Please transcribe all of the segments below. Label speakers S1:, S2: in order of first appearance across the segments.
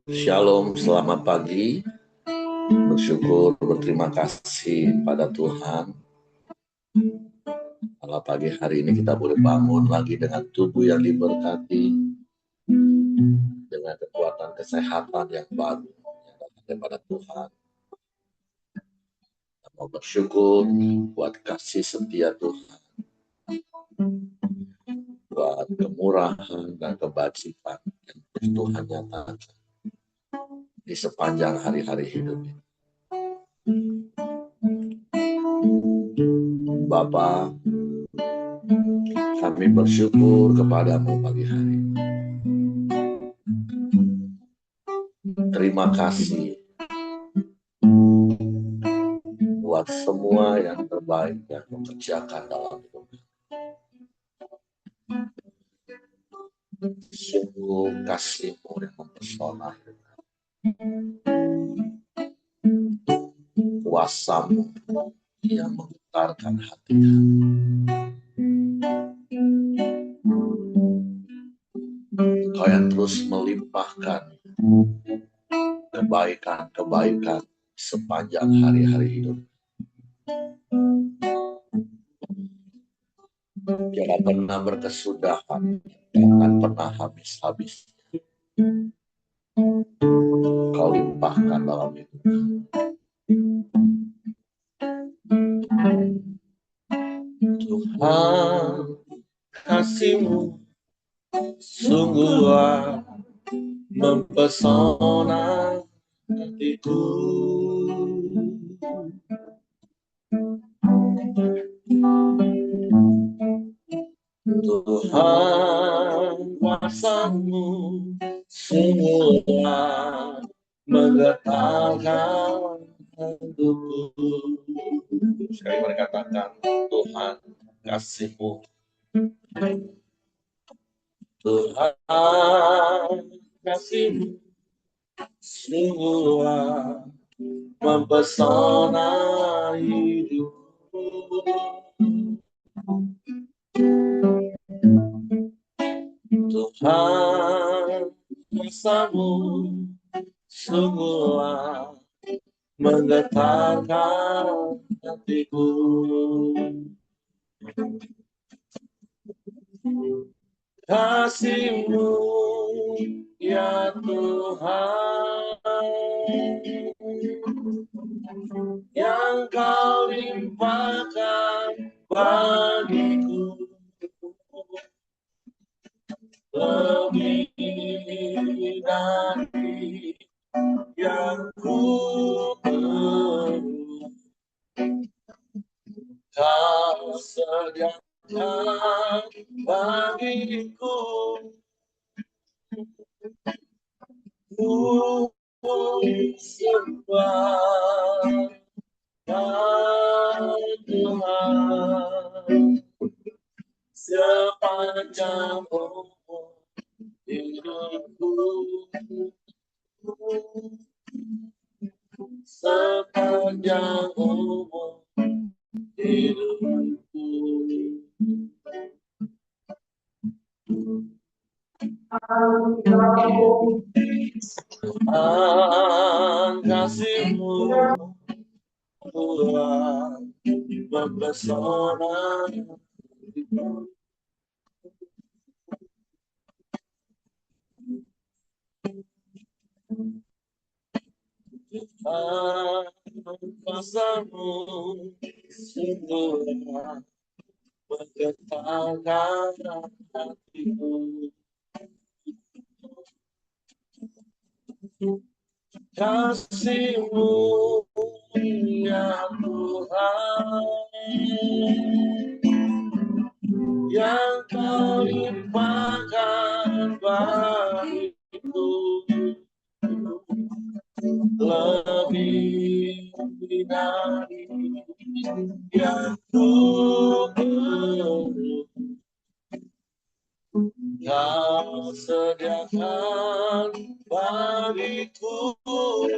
S1: Shalom, selamat pagi. Bersyukur, berterima kasih pada Tuhan. Kalau pagi hari ini kita boleh bangun lagi dengan tubuh yang diberkati, dengan kekuatan kesehatan yang baru yang daripada Tuhan. Kita mau bersyukur buat kasih setia Tuhan, buat kemurahan dan kebajikan yang terus Tuhan nyatakan di sepanjang hari-hari hidup ini. Bapa, kami bersyukur kepadamu pagi hari ini. Terima kasih buat semua yang terbaik yang mengerjakan dalam hidup. Sungguh kasih-Mu yang mempesona, kuasa-Mu yang menggetarkan hati kami. Kau yang terus melimpahkan kebaikan-kebaikan sepanjang hari-hari hidup. Jangan pernah berkesudahan, jangan pernah habis-habis. Kau limpahkan dalam hidup. Tuhan, kasih-Mu sungguh mempesona hatiku. Tuhan, kuasa-Mu sungguh menggetarkan hidupku. Sekali mari katakan, Tuhan, kasih-Mu. Tuhan, kasih-Mu sungguh mempesona hidupku. Tuhan, kuasa-Mu sungguh menggetarkan hatiku. Kasih-Mu ya Tuhan, yang Kau limpahkan bagiku, lebih dari yang ku perlu. Kau sediakan bagiku, ku sembah Tuhan sepanjang umur hidupku, sepanjang umur hidupku. Tuhan, kasih-Mu Tuhan mempesona hidupku. Tuhan, kuasa-Mu sungguh menggetarkan hatiku. Kasih-Mu ya Tuhan, yang Kau limpahkan bagiku, lebih dari yang ku perlu. Kau sediakan bagiku, ku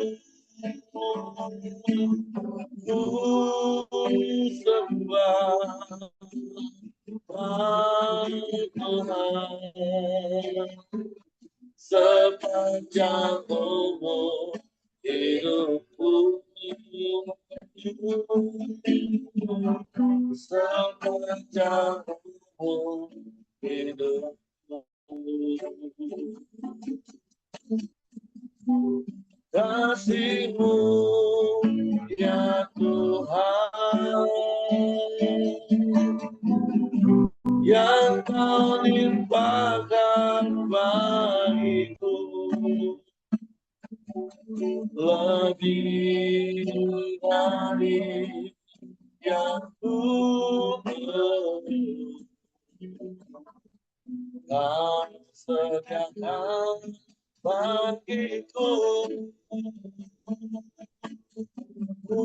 S1: sembah Tuhan sepanjang umur hidupku, sepanjang umur hidupku. Kasih-Mu ya Tuhan, yang Kau limpahkan bagiku, lebih dari yang ku beri. Kau sediakan bagiku, ku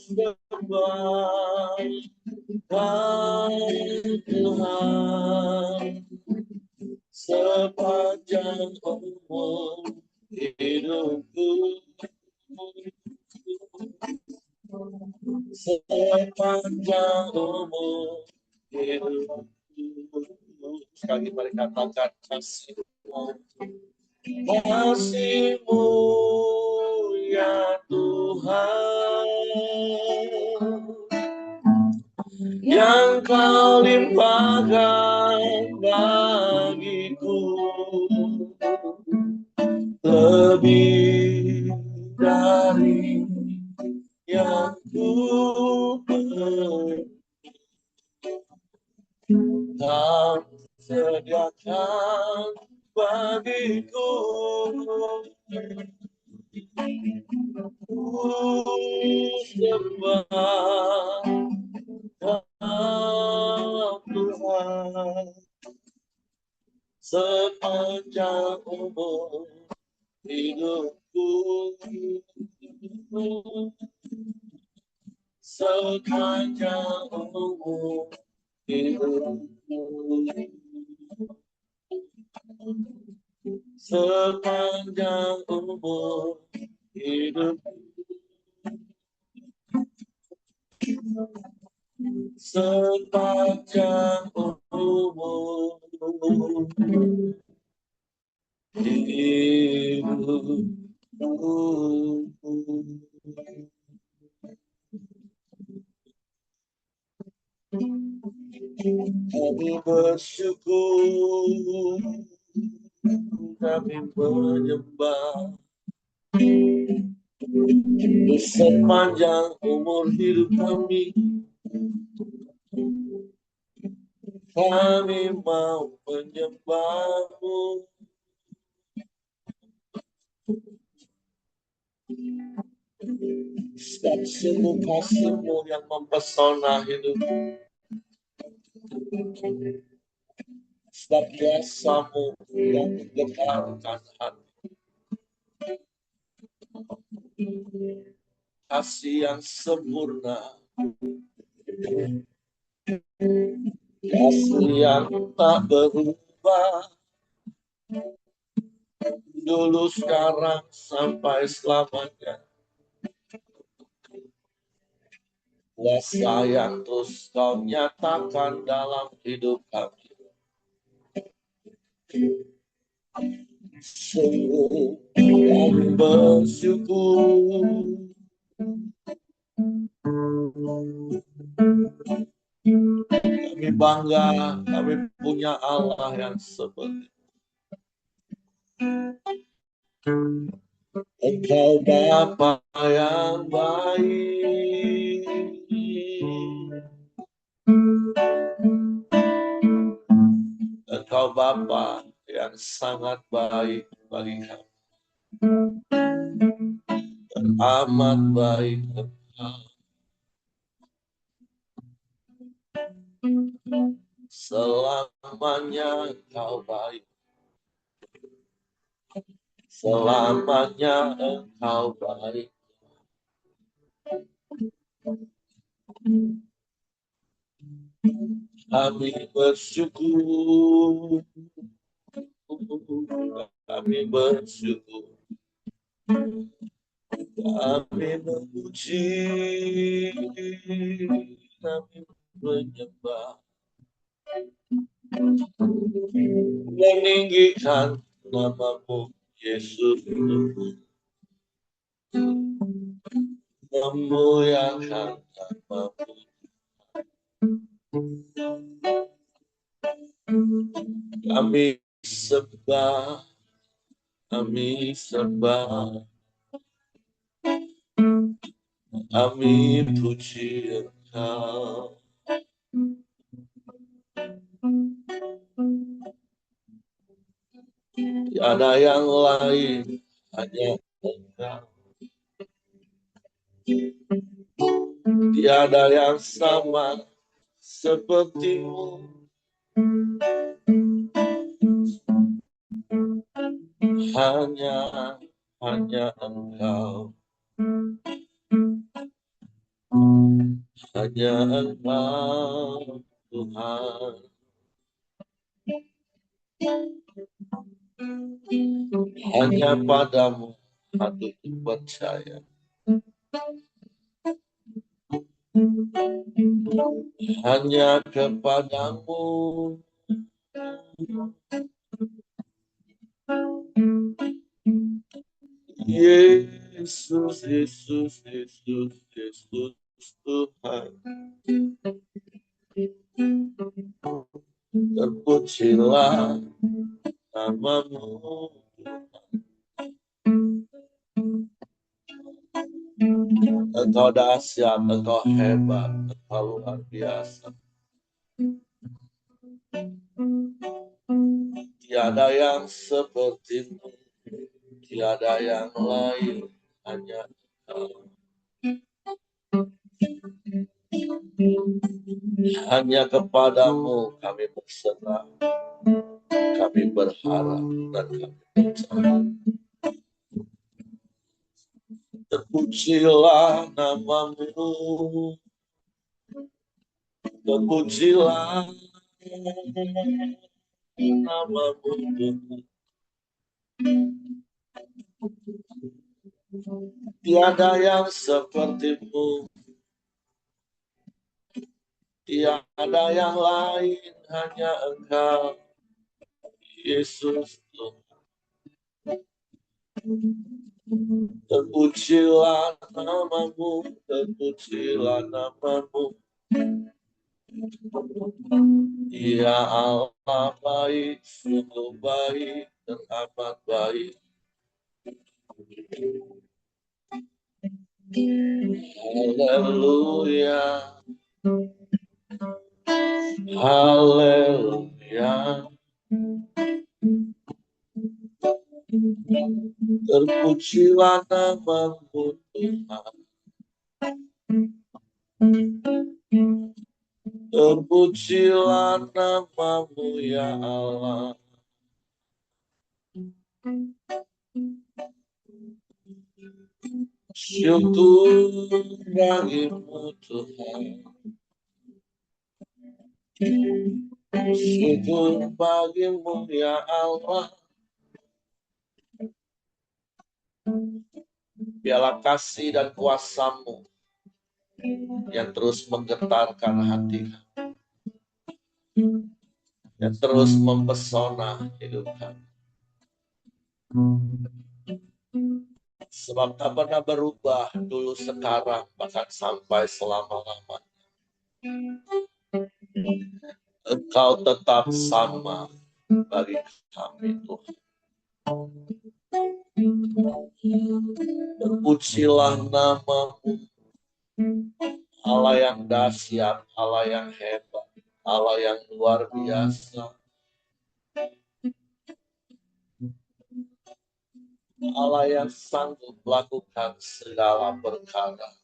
S1: sembah Tuhan sepanjang umur hidupku, sepanjang umur hidupku. Sekali mari katakan kasih-Mu, kasih-Mu ya Tuhan, yang Kau limpahkan bagiku, lebih dari yang ku beri. Kau sediakan bagiku, ku sembah Tuhan sepanjang umur hidupku, sepanjang umur hidupku, sepanjang umur hidupku, sepanjang umur hidupku. Kami bersyukur, kami menyembah di sepanjang umur hidup kami. Kami mau menyembah-Mu, sebab sungguh kasih-Mu yang mempesona hidup, sebab kuasa-Mu yang menggetarkan hati. Kasih yang sempurna, kasih yang tak berubah, dulu, sekarang, sampai selamanya. Kuasa yang terus Kau nyatakan dalam hidup kami. Sungguh kami bersyukur, kami bangga, kami punya Allah yang seperti Engkau, Bapa yang baik. Engkau Bapa yang sangat baik bagi kami. Amat baik Engkau. Selamanya Engkau baik. Selamanya Engkau baik. Kami bersyukur. Kami bersyukur. Kami memuji. Kami menyembah. Meninggikan namamu, Yesus, memuliakan namamu. Kami sembah, kami puji Engkau. Tiada yang lain, hanya Engkau. Tiada yang sama sepertimu. Hanya Engkau. Hanya Engkau, Tuhan. Hanya padamu hatiku percaya. Hanya kepadamu. Yesus, Yesus, Yesus, Yesus, Tuhan. Terpujilah namamu. Engkau dahsyat, Engkau hebat, Engkau luar biasa. Tiada yang sepertimu, tiada yang lain, hanya Engkau. Hanya kepadamu kami berserah, kami berharap, dan kami percaya. Terpujilah namamu, terpujilah namamu. Tiada yang sepertimu, tiada yang lain, hanya Engkau, Yesus. Terpujilah namamu, terpujilah namamu. Ya Allah baik, sungguh baik, dan amat baik. Haleluya, haleluya. Terpujilah namamu Tuhan. Terpujilah namamu ya Allah. Syukur bagimu Tuhan. Syukur bagimu ya Allah. Biarlah kasih dan kuasa-Mu yang terus menggetarkan hati, yang terus mempesona hidup kami. Sebab tak pernah berubah dulu, sekarang, bahkan sampai selama-lamanya. Engkau tetap sama bagi kami Tuhan. Terpujilah namamu, Allah yang dahsyat, Allah yang hebat, Allah yang luar biasa. Allah yang sanggup melakukan segala perkara.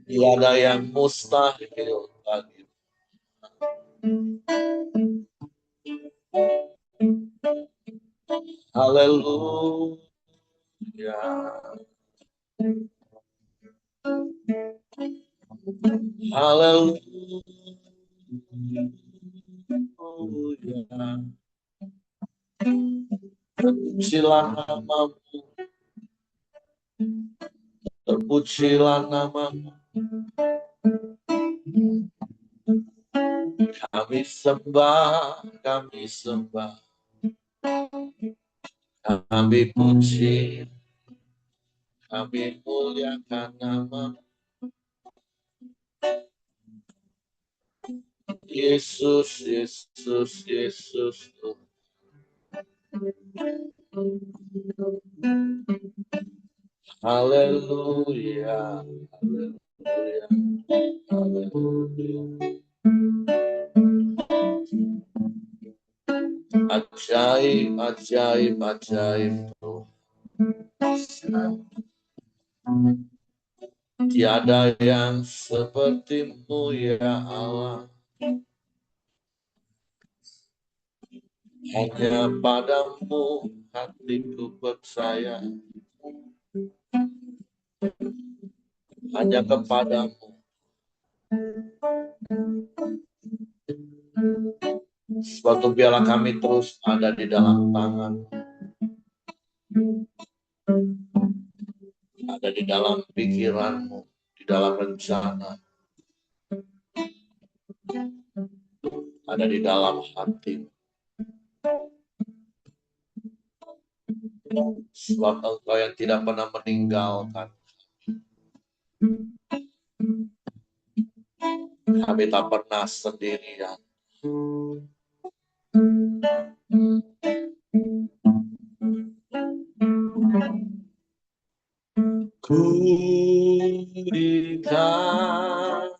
S1: Tiada yang mustahil bagi. Haleluya. Haleluya. Terpujilah namamu. Terpujilah namamu. Kami sembah, kami puji, kami muliakan nama Yesus, Yesus, Yesus. Haleluya, haleluya, haleluya. Ajaib, ajaib, ajaib Tuhan. Tiada yang sepertimu ya Allah. Hanya padamu hatiku percaya. Hanya kepadamu. Suatu biarlah kami terus ada di dalam tangan. Ada di dalam pikiranmu, di dalam rencana. Ada di dalam hatimu. Sebab Engkau yang tidak pernah meninggalkan. Kami tak pernah sendirian. Ku di tangan,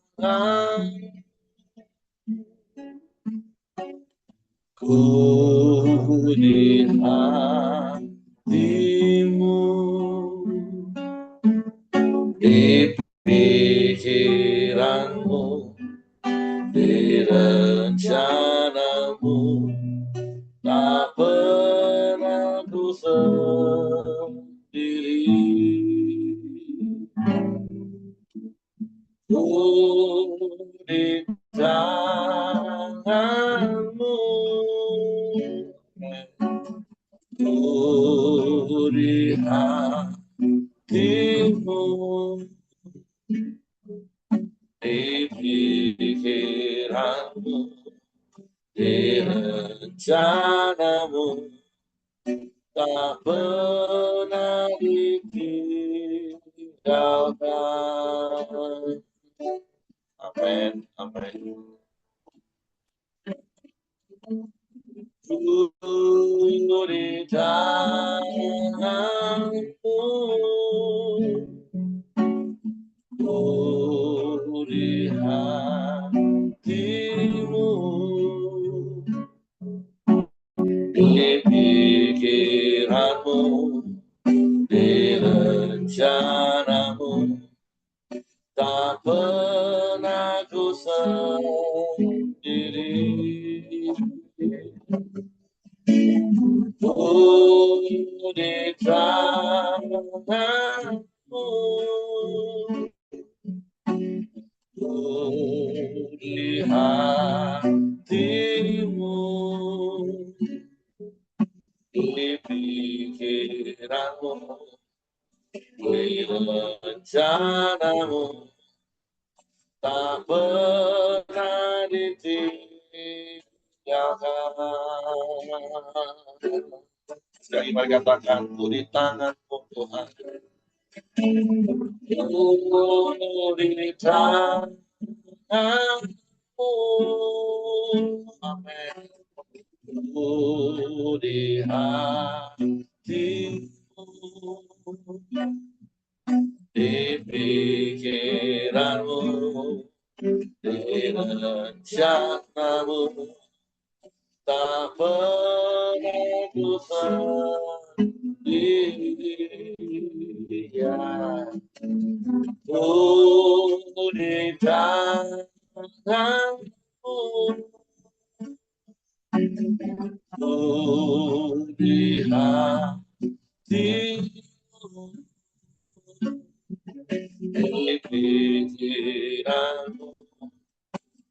S1: ku di hatimu, di pikiranmu, di rencanamu, tak pernah ku sendiri. Ku di tanganmu, ku di hatimu, di pikiranmu, di rencanamu, tak pernah ditinggalkan. Amin, amin. Ku di tanganmu, ku di hatimu, di pikiranmu, di rencanamu, tak pernah ku sendiri. Ku di tanganmu, ku di hatimu, di pikiranmu, di rencanamu, tak pernah ditinggalkan. Sekali mari katakan, ku di tanganmu Tuhan. Ku di tanganmu. Amin. Ku di hatimu, di pikiranmu, di rencanamu, tak pernah ku sendirian. Ku di tanganmu, ku di hatimu, di pikiranmu,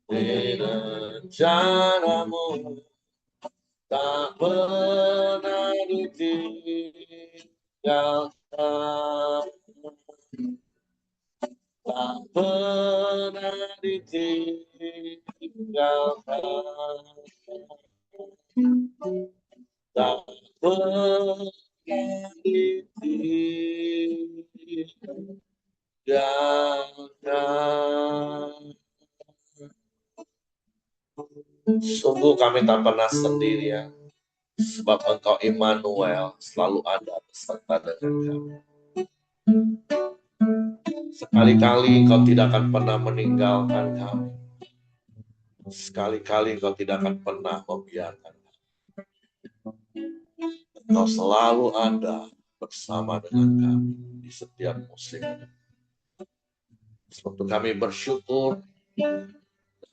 S1: di rencanamu, tak pernah ditinggalkan, tak pernah ditinggalkan. tinggalkan, tak bergantung. Sungguh kami tak pernah sendirian, sebab Engkau Immanuel selalu ada beserta dengan kami. Sekali-kali Engkau tidak akan pernah meninggalkan kami. Sekali-kali Engkau tidak akan pernah membiarkan kami. Engkau selalu ada bersama dengan kami di setiap musim. Sebab itu kami bersyukur,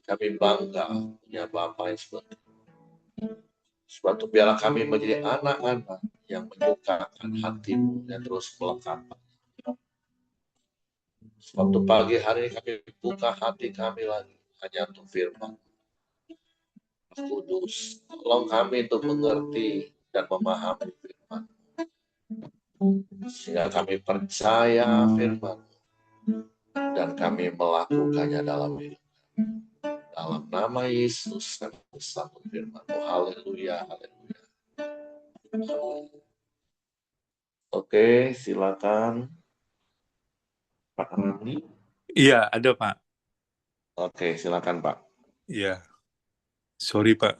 S1: kami bangga punya Bapa yang seperti itu. Sebab itu biarlah kami menjadi anak-anak yang menyukakan hatimu yang terus melekat. Sebab itu pagi hari ini kami buka hati kami lagi hanya untuk firman Kudus. Tolong kami untuk mengerti dan memahami firman, sehingga kami percaya firman dan kami melakukannya dalam hidup. Dalam nama Yesus kami sambut firman. Oh, haleluya, haleluya. Oke, silakan Pak Rani.
S2: Iya, ada Pak.
S1: Oke, silakan Pak.
S2: Iya, sorry Pak,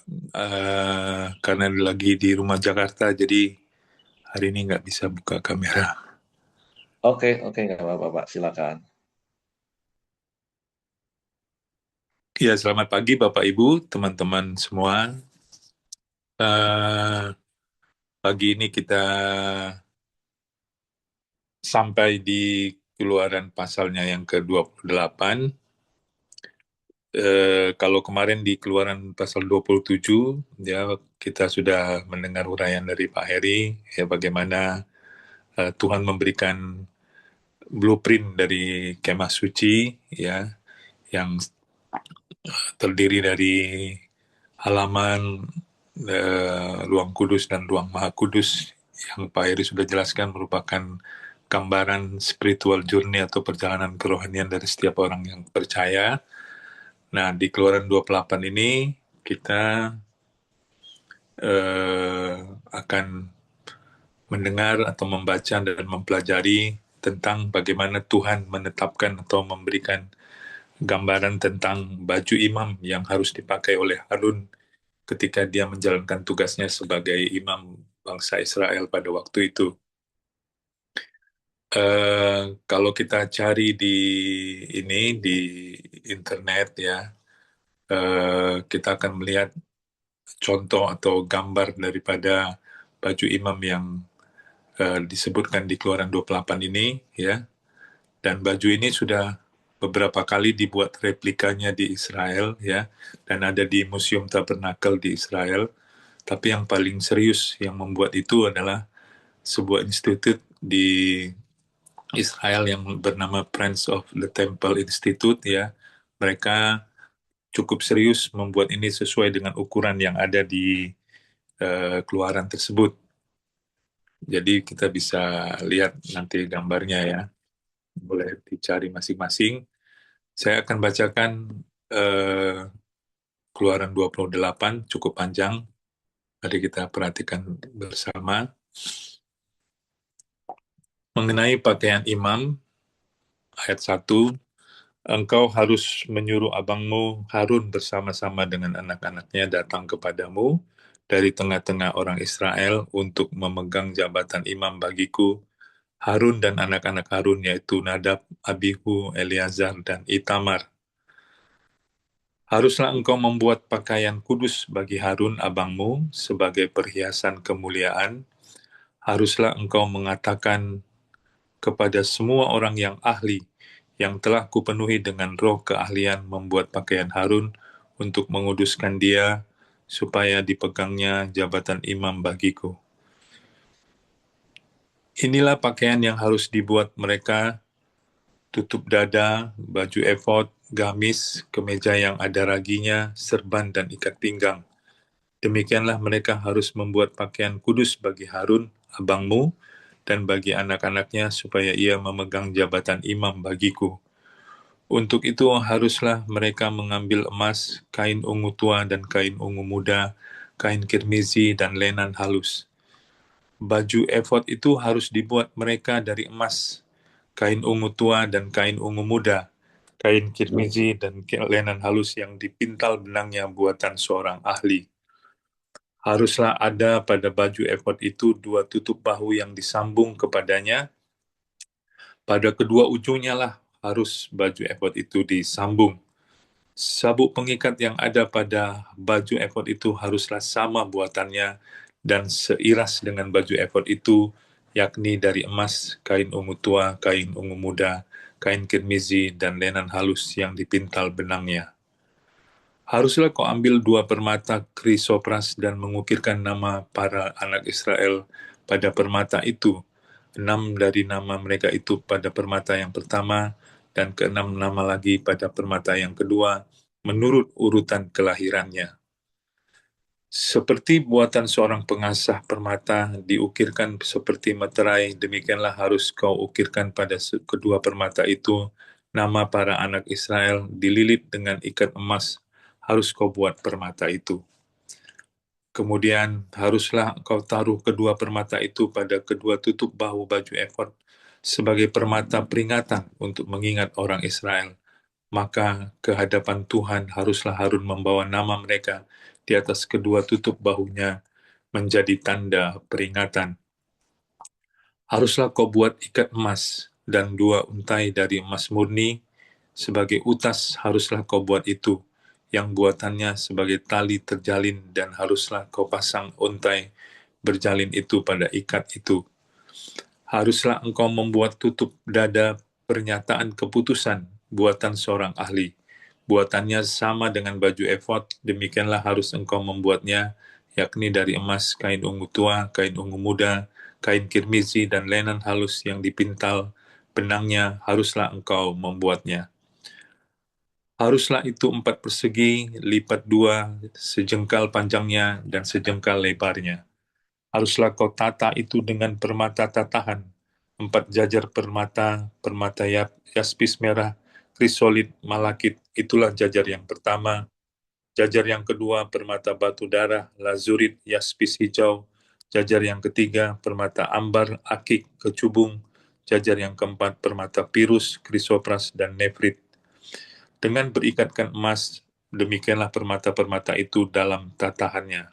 S2: karena lagi di rumah Jakarta, jadi hari ini nggak bisa buka kamera.
S1: Oke, nggak apa-apa Pak, silakan.
S2: Iya, selamat pagi Bapak Ibu, teman-teman semua. Pagi ini kita sampai di Keluaran pasalnya yang ke-28. Kalau kemarin di Keluaran pasal 27, ya kita sudah mendengar uraian dari Pak Heri, ya bagaimana Tuhan memberikan blueprint dari kemah suci, ya, yang terdiri dari halaman, ruang kudus dan ruang maha kudus yang Pak Heri sudah jelaskan merupakan gambaran spiritual journey atau perjalanan kerohanian dari setiap orang yang percaya. Nah, di Keluaran 28 ini kita akan mendengar atau membaca dan mempelajari tentang bagaimana Tuhan menetapkan atau memberikan gambaran tentang baju imam yang harus dipakai oleh Harun ketika dia menjalankan tugasnya sebagai imam bangsa Israel pada waktu itu. Kalau kita cari di internet ya, kita akan melihat contoh atau gambar daripada baju imam yang disebutkan di Keluaran 28 ini ya. Dan baju ini sudah beberapa kali dibuat replikanya di Israel ya, dan ada di Museum Tabernakel di Israel. Tapi yang paling serius yang membuat itu adalah sebuah institut di Israel yang bernama Friends of the Temple Institute ya. Mereka cukup serius membuat ini sesuai dengan ukuran yang ada di keluaran tersebut. Jadi kita bisa lihat nanti gambarnya ya. Boleh dicari masing-masing. Saya akan bacakan Keluaran 28, cukup panjang. Mari kita perhatikan bersama. Mengenai pakaian imam, ayat 1, engkau harus menyuruh abangmu Harun bersama-sama dengan anak-anaknya datang kepadamu dari tengah-tengah orang Israel untuk memegang jabatan imam bagiku. Harun dan anak-anak Harun yaitu Nadab, Abihu, Eleazar, dan Itamar. Haruslah engkau membuat pakaian kudus bagi Harun abangmu sebagai perhiasan kemuliaan. Haruslah engkau mengatakan kepada semua orang yang ahli, yang telah kupenuhi dengan roh keahlian membuat pakaian Harun untuk menguduskan dia, supaya dipegangnya jabatan imam bagiku. Inilah pakaian yang harus dibuat mereka: tutup dada, baju efod, gamis, kemeja yang ada raginya, serban dan ikat pinggang. Demikianlah mereka harus membuat pakaian kudus bagi Harun, abangmu, dan bagi anak-anaknya supaya ia memegang jabatan imam bagiku. Untuk itu haruslah mereka mengambil emas, kain ungu tua dan kain ungu muda, kain kirmizi dan lenan halus. Baju efod itu harus dibuat mereka dari emas, kain ungu tua dan kain ungu muda, kain kirmizi dan lenan halus yang dipintal benangnya buatan seorang ahli. Haruslah ada pada baju efod itu 2 tutup bahu yang disambung kepadanya. Pada kedua ujungnya lah harus baju efod itu disambung. Sabuk pengikat yang ada pada baju efod itu haruslah sama buatannya dan seiras dengan baju efod itu, yakni dari emas, kain ungu tua, kain ungu muda, kain kirmizi, dan lenan halus yang dipintal benangnya. Haruslah kau ambil 2 permata krisopras dan mengukirkan nama para anak Israel pada permata itu. 6 dari nama mereka itu pada permata yang pertama, dan ke-6 nama lagi pada permata yang kedua, menurut urutan kelahirannya. Seperti buatan seorang pengasah permata diukirkan seperti meterai, demikianlah harus kau ukirkan pada kedua permata itu nama para anak Israel dililit dengan ikat emas. Harus kau buat permata itu. Kemudian haruslah kau taruh kedua permata itu pada kedua tutup bahu baju efod sebagai permata peringatan untuk mengingat orang Israel. Maka kehadapan Tuhan haruslah Harun membawa nama mereka di atas kedua tutup bahunya menjadi tanda peringatan. Haruslah kau buat ikat emas dan 2 untai dari emas murni sebagai utas. Haruslah kau buat itu, yang buatannya sebagai tali terjalin, dan haruslah kau pasang untai berjalin itu pada ikat itu. Haruslah engkau membuat tutup dada pernyataan keputusan buatan seorang ahli. Buatannya sama dengan baju efod, demikianlah harus engkau membuatnya, yakni dari emas, kain ungu tua, kain ungu muda, kain kirmizi, dan lenan halus yang dipintal benangnya, haruslah engkau membuatnya. Haruslah itu 4 persegi, lipat 2, sejengkal panjangnya dan sejengkal lebarnya. Haruslah kau tata itu dengan permata tatahan, 4 jajar permata, permata yaspis merah, krisolit, malakit, itulah jajar yang pertama. Jajar yang kedua, permata batu darah, lazurit, yaspis hijau. Jajar yang ketiga, permata ambar, akik, kecubung. Jajar yang keempat, permata pirus, krisopras, dan nefrit. Dengan berikatkan emas, demikianlah permata-permata itu dalam tatahannya.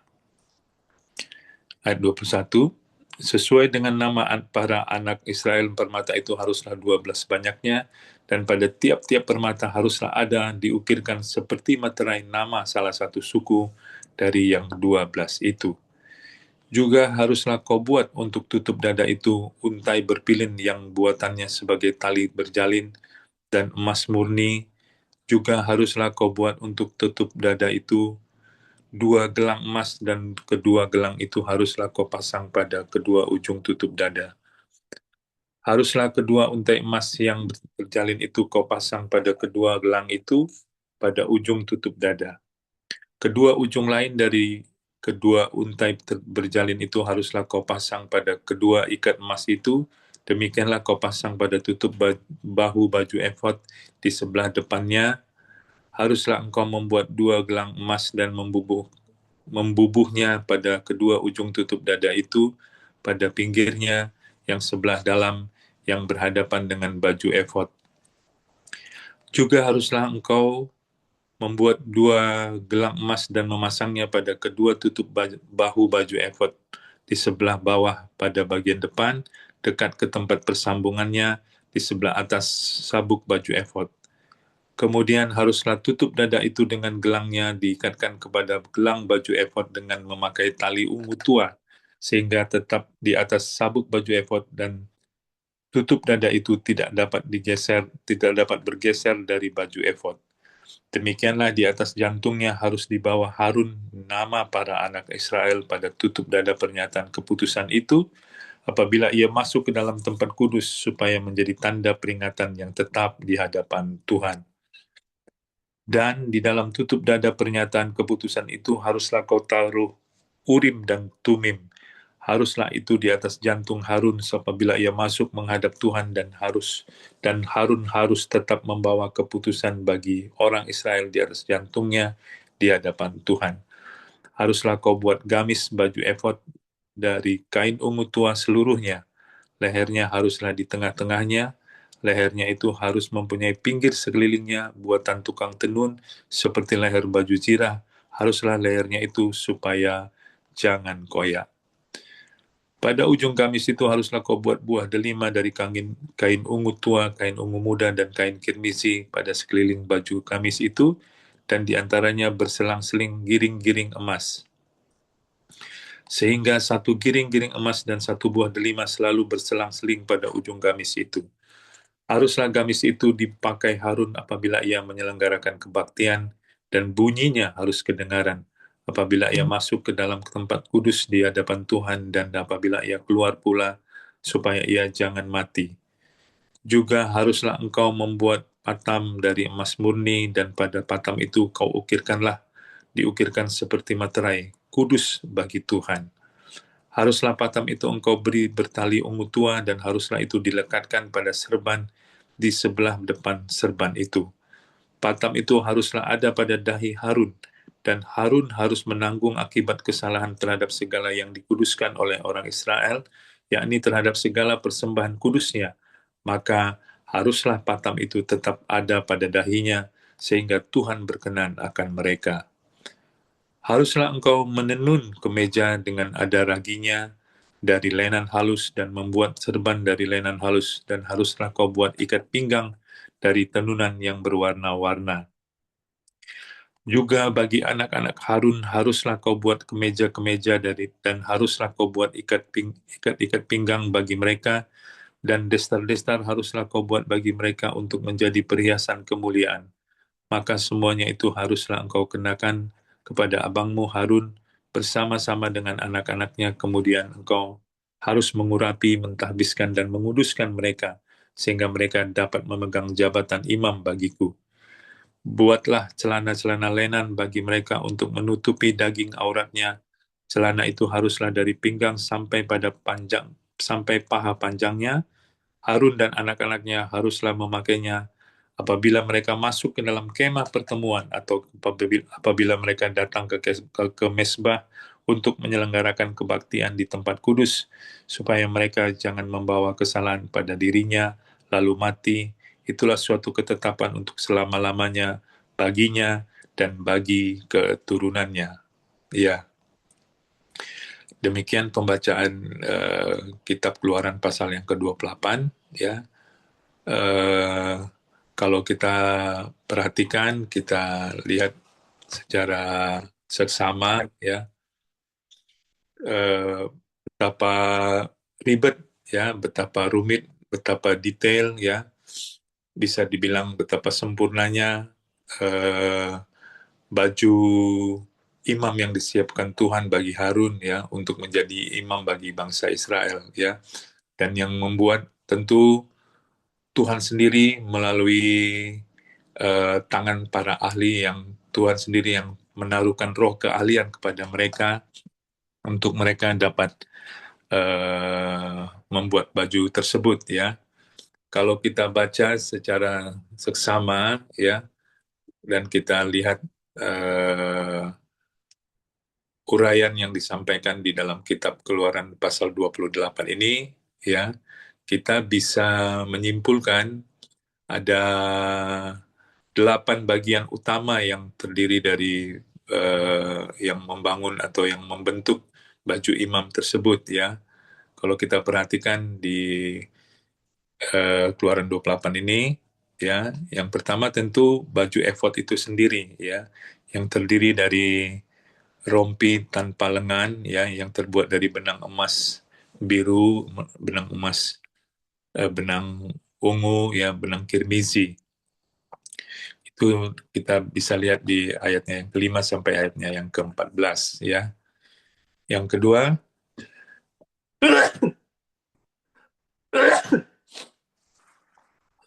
S2: Ayat 21, sesuai dengan nama para anak Israel, permata itu haruslah 12 banyaknya, dan pada tiap-tiap permata haruslah ada diukirkan seperti materai nama salah satu suku dari yang 12 itu. Juga haruslah kau buat untuk tutup dada itu untai berpilin yang buatannya sebagai tali berjalin dan emas murni. Juga haruslah kau buat untuk tutup dada itu 2 gelang emas, dan kedua gelang itu haruslah kau pasang pada kedua ujung tutup dada. Haruslah kedua untai emas yang berjalin itu kau pasang pada kedua gelang itu pada ujung tutup dada. Kedua ujung lain dari kedua untai berjalin itu haruslah kau pasang pada kedua ikat emas itu. Demikianlah kau pasang pada tutup bahu baju efod di sebelah depannya. Haruslah engkau membuat 2 gelang emas dan membubuhnya pada kedua ujung tutup dada itu pada pinggirnya yang sebelah dalam yang berhadapan dengan baju efod. Juga haruslah engkau membuat 2 gelang emas dan memasangnya pada kedua tutup bahu baju efod di sebelah bawah pada bagian depan, dekat ke tempat persambungannya di sebelah atas sabuk baju efod. Kemudian haruslah tutup dada itu dengan gelangnya diikatkan kepada gelang baju efod dengan memakai tali ungu tua, sehingga tetap di atas sabuk baju efod, dan tutup dada itu tidak dapat bergeser dari baju efod. Demikianlah di atas jantungnya harus dibawa Harun nama para anak Israel pada tutup dada pernyataan keputusan itu apabila ia masuk ke dalam tempat kudus, supaya menjadi tanda peringatan yang tetap di hadapan Tuhan. Dan di dalam tutup dada pernyataan keputusan itu haruslah kau taruh Urim dan Tumim. haruslah itu di atas jantung Harun apabila ia masuk menghadap Tuhan, dan Harun harus tetap membawa keputusan bagi orang Israel di atas jantungnya di hadapan Tuhan. Haruslah kau buat gamis baju efod dari kain ungu tua seluruhnya. Lehernya haruslah di tengah-tengahnya. Lehernya itu harus mempunyai pinggir sekelilingnya buatan tukang tenun seperti leher baju zirah. Haruslah lehernya itu supaya jangan koyak. Pada ujung gamis itu haruslah kau buat buah delima dari kain ungu tua, kain ungu muda, dan kain kirmizi pada sekeliling baju gamis itu, dan diantaranya berselang-seling giring-giring emas. Sehingga satu giring-giring emas dan satu buah delima selalu berselang-seling pada ujung gamis itu. Haruslah gamis itu dipakai Harun apabila ia menyelenggarakan kebaktian, dan bunyinya harus kedengaran apabila ia masuk ke dalam tempat kudus di hadapan Tuhan, dan apabila ia keluar pula, supaya ia jangan mati. Juga haruslah engkau membuat patam dari emas murni, dan pada patam itu kau diukirkan seperti materai, kudus bagi Tuhan. Haruslah patam itu engkau beri bertali ungu tua, dan haruslah itu dilekatkan pada serban di sebelah depan serban itu. Patam itu haruslah ada pada dahi Harun, dan Harun harus menanggung akibat kesalahan terhadap segala yang dikuduskan oleh orang Israel, yakni terhadap segala persembahan kudusnya. Maka haruslah patam itu tetap ada pada dahinya, sehingga Tuhan berkenan akan mereka. Haruslah engkau menenun kemeja dengan ada raginya dari lenan halus, dan membuat serban dari lenan halus, dan haruslah kau buat ikat pinggang dari tenunan yang berwarna-warna. Juga bagi anak-anak Harun haruslah kau buat kemeja-kemeja dan haruslah kau buat ikat pinggang bagi mereka, dan destar-destar haruslah kau buat bagi mereka untuk menjadi perhiasan kemuliaan. Maka semuanya itu haruslah engkau kenakan kepada abangmu Harun bersama-sama dengan anak-anaknya. Kemudian engkau harus mengurapi, mentahbiskan, dan menguduskan mereka, sehingga mereka dapat memegang jabatan imam bagiku. Buatlah celana-celana lenan bagi mereka untuk menutupi daging auratnya. Celana itu haruslah dari pinggang sampai paha panjangnya. Harun dan anak-anaknya haruslah memakainya apabila mereka masuk ke dalam kemah pertemuan, atau apabila mereka datang ke mesbah untuk menyelenggarakan kebaktian di tempat kudus, supaya mereka jangan membawa kesalahan pada dirinya lalu mati. Itulah suatu ketetapan untuk selama-lamanya baginya dan bagi keturunannya. Ya, demikian pembacaan kitab Keluaran pasal yang ke-28, ya. Eh, Kalau kita perhatikan, kita lihat secara seksama, ya, betapa ribet, ya, betapa rumit, betapa detail, ya, bisa dibilang betapa sempurnanya eh, baju imam yang disiapkan Tuhan bagi Harun, ya, untuk menjadi imam bagi bangsa Israel, ya, dan yang membuat tentu Tuhan sendiri melalui tangan para ahli, yang Tuhan sendiri yang menaruhkan roh keahlian kepada mereka untuk mereka dapat membuat baju tersebut, ya. Kalau kita baca secara seksama, ya, dan kita lihat uraian yang disampaikan di dalam kitab Keluaran pasal 28 ini, ya, kita bisa menyimpulkan ada 8 bagian utama yang terdiri dari yang membangun atau yang membentuk baju imam tersebut, ya. Kalau kita perhatikan di Keluaran 28 ini, ya, yang pertama tentu baju efod itu sendiri, ya, yang terdiri dari rompi tanpa lengan, ya, yang terbuat dari benang emas biru, benang emas, benang ungu, ya, benang kirmizi. Itu kita bisa lihat di ayatnya yang kelima sampai ayatnya yang ke-14, ya. Yang kedua,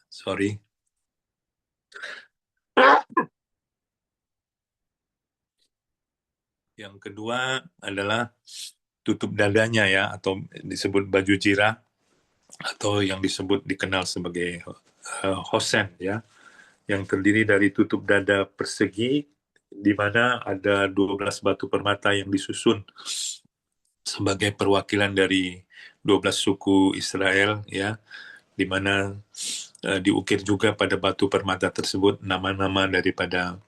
S2: sorry. Yang kedua adalah tutup dadanya ya, atau disebut baju jirah, atau yang dikenal sebagai hosen ya, yang terdiri dari tutup dada persegi di mana ada 12 batu permata yang disusun sebagai perwakilan dari 12 suku Israel ya, di mana diukir juga pada batu permata tersebut nama-nama daripada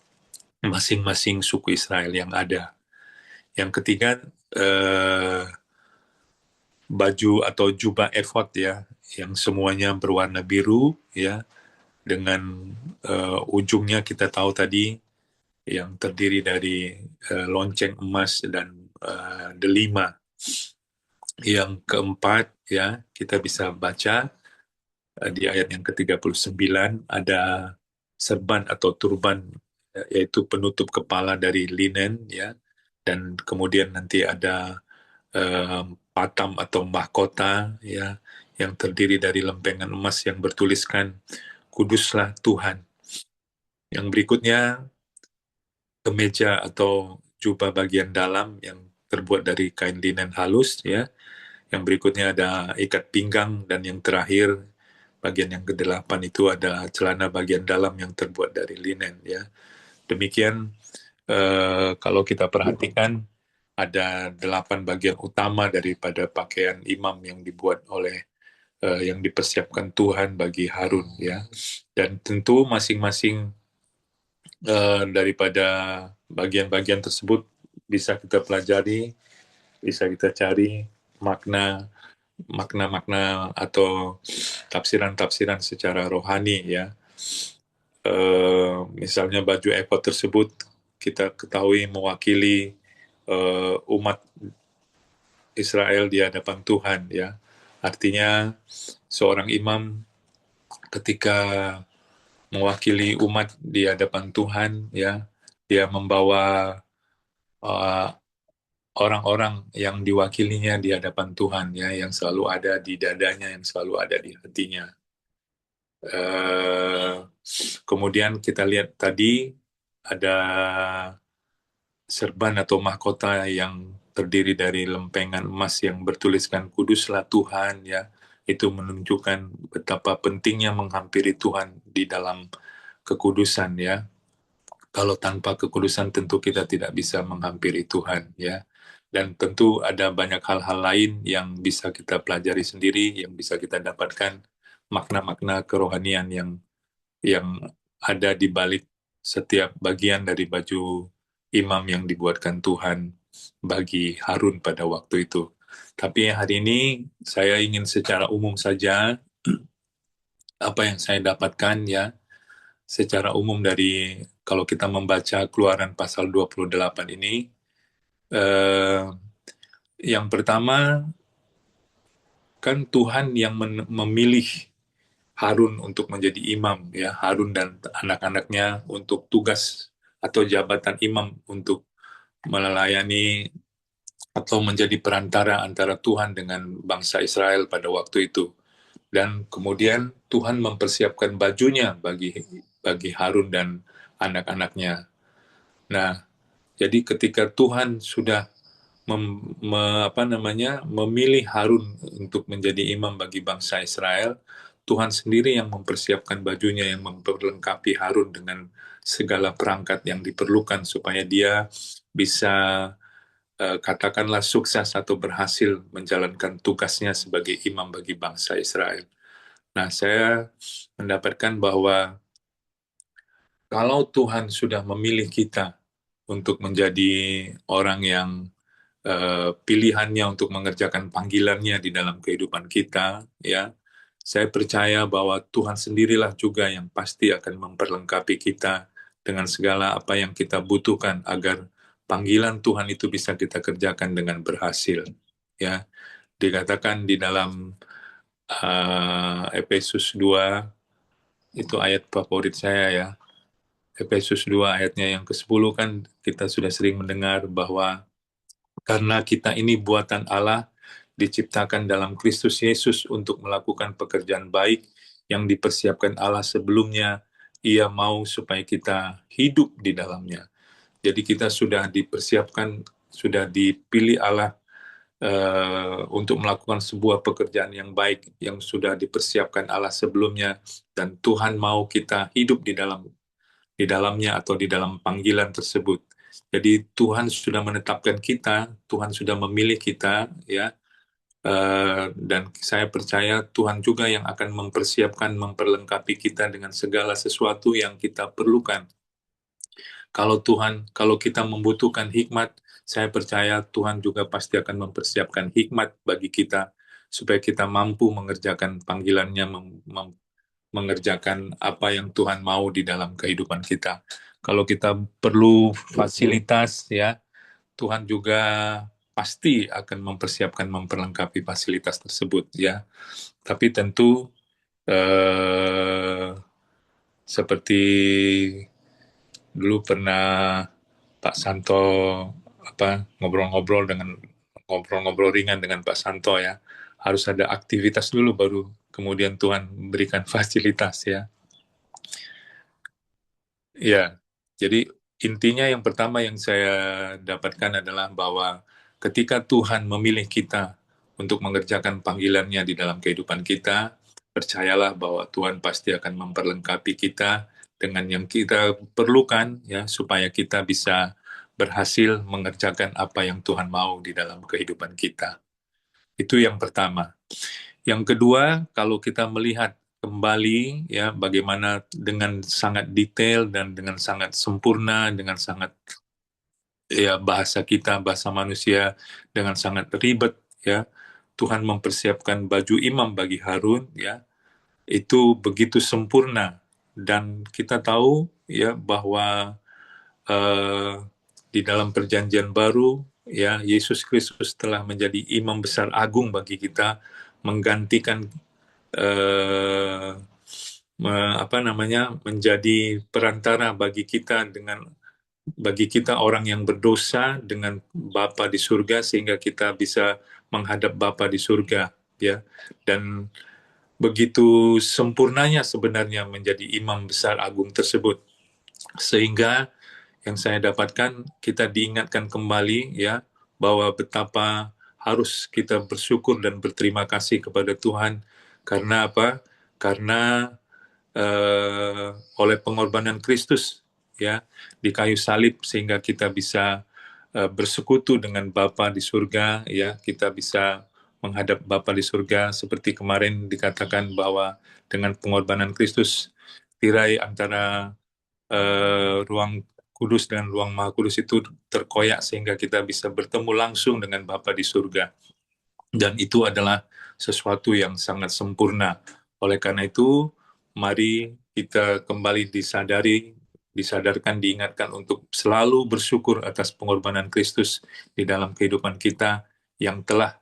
S2: masing-masing suku Israel yang ada. Yang ketiga, baju atau jubah efod ya, yang semuanya berwarna biru ya, dengan ujungnya kita tahu tadi yang terdiri dari lonceng emas dan delima. Yang keempat ya, kita bisa baca di ayat yang ke-39 ada serban atau turban, yaitu penutup kepala dari linen ya, dan kemudian nanti ada patam atau mahkota ya, yang terdiri dari lempengan emas yang bertuliskan Kuduslah Tuhan. Yang berikutnya kemeja atau jubah bagian dalam yang terbuat dari kain linen halus ya. Yang berikutnya ada ikat pinggang, dan yang terakhir bagian yang ke-8 itu adalah celana bagian dalam yang terbuat dari linen ya. Demikian kalau kita perhatikan ada 8 bagian utama daripada pakaian imam yang dibuat oleh yang dipersiapkan Tuhan bagi Harun ya. Dan tentu masing-masing daripada bagian-bagian tersebut bisa kita pelajari, bisa kita cari makna-makna atau tafsiran-tafsiran secara rohani ya. Misalnya baju efod tersebut kita ketahui mewakili umat Israel di hadapan Tuhan ya. Artinya seorang imam ketika mewakili umat di hadapan Tuhan ya, dia membawa uh, orang-orang yang diwakilinya di hadapan Tuhan ya, yang selalu ada di dadanya, yang selalu ada di hatinya. Kemudian kita lihat tadi ada serban atau mahkota yang terdiri dari lempengan emas yang bertuliskan Kuduslah Tuhan ya. Itu menunjukkan betapa pentingnya menghampiri Tuhan di dalam kekudusan ya. Kalau tanpa kekudusan tentu kita tidak bisa menghampiri Tuhan ya. Dan tentu ada banyak hal-hal lain yang bisa kita pelajari sendiri, yang bisa kita dapatkan makna-makna kerohanian yang ada di balik setiap bagian dari baju imam yang dibuatkan Tuhan bagi Harun pada waktu itu. Tapi hari ini saya ingin secara umum saja apa yang saya dapatkan ya, secara umum dari kalau kita membaca Keluaran pasal 28 ini, yang pertama kan Tuhan yang memilih Harun untuk menjadi imam ya, Harun dan anak-anaknya untuk tugas atau jabatan imam untuk melayani atau menjadi perantara antara Tuhan dengan bangsa Israel pada waktu itu. Dan kemudian Tuhan mempersiapkan bajunya bagi Harun dan anak-anaknya. Nah, jadi ketika Tuhan sudah memilih Harun untuk menjadi imam bagi bangsa Israel, Tuhan sendiri yang mempersiapkan bajunya, yang memperlengkapi Harun dengan segala perangkat yang diperlukan supaya dia bisa katakanlah sukses atau berhasil menjalankan tugasnya sebagai imam bagi bangsa Israel. Nah, saya mendapatkan bahwa kalau Tuhan sudah memilih kita untuk menjadi orang yang pilihannya untuk mengerjakan panggilannya di dalam kehidupan kita, ya, saya percaya bahwa Tuhan sendirilah juga yang pasti akan memperlengkapi kita dengan segala apa yang kita butuhkan agar panggilan Tuhan itu bisa kita kerjakan dengan berhasil. Ya, dikatakan di dalam Efesus 2, itu ayat favorit saya ya. Efesus 2 ayatnya yang ke-10 kan kita sudah sering mendengar bahwa karena kita ini buatan Allah, diciptakan dalam Kristus Yesus untuk melakukan pekerjaan baik yang dipersiapkan Allah sebelumnya, Ia mau supaya kita hidup di dalamnya. Jadi kita sudah dipersiapkan, sudah dipilih Allah untuk melakukan sebuah pekerjaan yang baik yang sudah dipersiapkan Allah sebelumnya, dan Tuhan mau kita hidup di dalamnya atau di dalam panggilan tersebut. Jadi Tuhan sudah menetapkan kita, Tuhan sudah memilih kita, ya. Dan saya percaya Tuhan juga yang akan mempersiapkan, memperlengkapi kita dengan segala sesuatu yang kita perlukan. Kalau kita membutuhkan hikmat, saya percaya Tuhan juga pasti akan mempersiapkan hikmat bagi kita supaya kita mampu mengerjakan panggilannya, mengerjakan apa yang Tuhan mau di dalam kehidupan kita. Kalau kita perlu fasilitas, ya, Tuhan juga pasti akan mempersiapkan, memperlengkapi fasilitas tersebut, ya. Tapi tentu seperti dulu pernah Pak Santo ngobrol-ngobrol ringan dengan Pak Santo, ya. Harus ada aktivitas dulu baru kemudian Tuhan memberikan fasilitas, ya. Ya, jadi intinya yang pertama yang saya dapatkan adalah bahwa ketika Tuhan memilih kita untuk mengerjakan panggilannya di dalam kehidupan kita, percayalah bahwa Tuhan pasti akan memperlengkapi kita dengan yang kita perlukan, ya, supaya kita bisa berhasil mengerjakan apa yang Tuhan mau di dalam kehidupan kita. Itu yang pertama. Yang kedua, kalau kita melihat kembali, ya, bagaimana dengan sangat detail dan dengan sangat sempurna, dengan sangat, ya, bahasa kita, bahasa manusia dengan sangat ribet, ya, Tuhan mempersiapkan baju imam bagi Harun, ya, itu begitu sempurna. Dan kita tahu, ya, bahwa eh, di dalam perjanjian baru, ya, Yesus Kristus telah menjadi imam besar agung bagi kita, menggantikan eh, menjadi perantara bagi kita orang yang berdosa dengan Bapa di surga, sehingga kita bisa menghadap Bapa di surga, ya. Dan begitu sempurnanya sebenarnya menjadi imam besar agung tersebut, sehingga yang saya dapatkan, kita diingatkan kembali, ya, bahwa betapa harus kita bersyukur dan berterima kasih kepada Tuhan. Karena apa? Karena oleh pengorbanan Kristus, ya, di kayu salib, sehingga kita bisa bersekutu dengan Bapa di surga, ya, kita bisa menghadap Bapa di surga, seperti kemarin dikatakan bahwa dengan pengorbanan Kristus, tirai antara ruang kudus dengan ruang maha kudus itu terkoyak, sehingga kita bisa bertemu langsung dengan Bapa di surga. Dan itu adalah sesuatu yang sangat sempurna. Oleh karena itu, mari kita kembali disadarkan, diingatkan untuk selalu bersyukur atas pengorbanan Kristus di dalam kehidupan kita, yang telah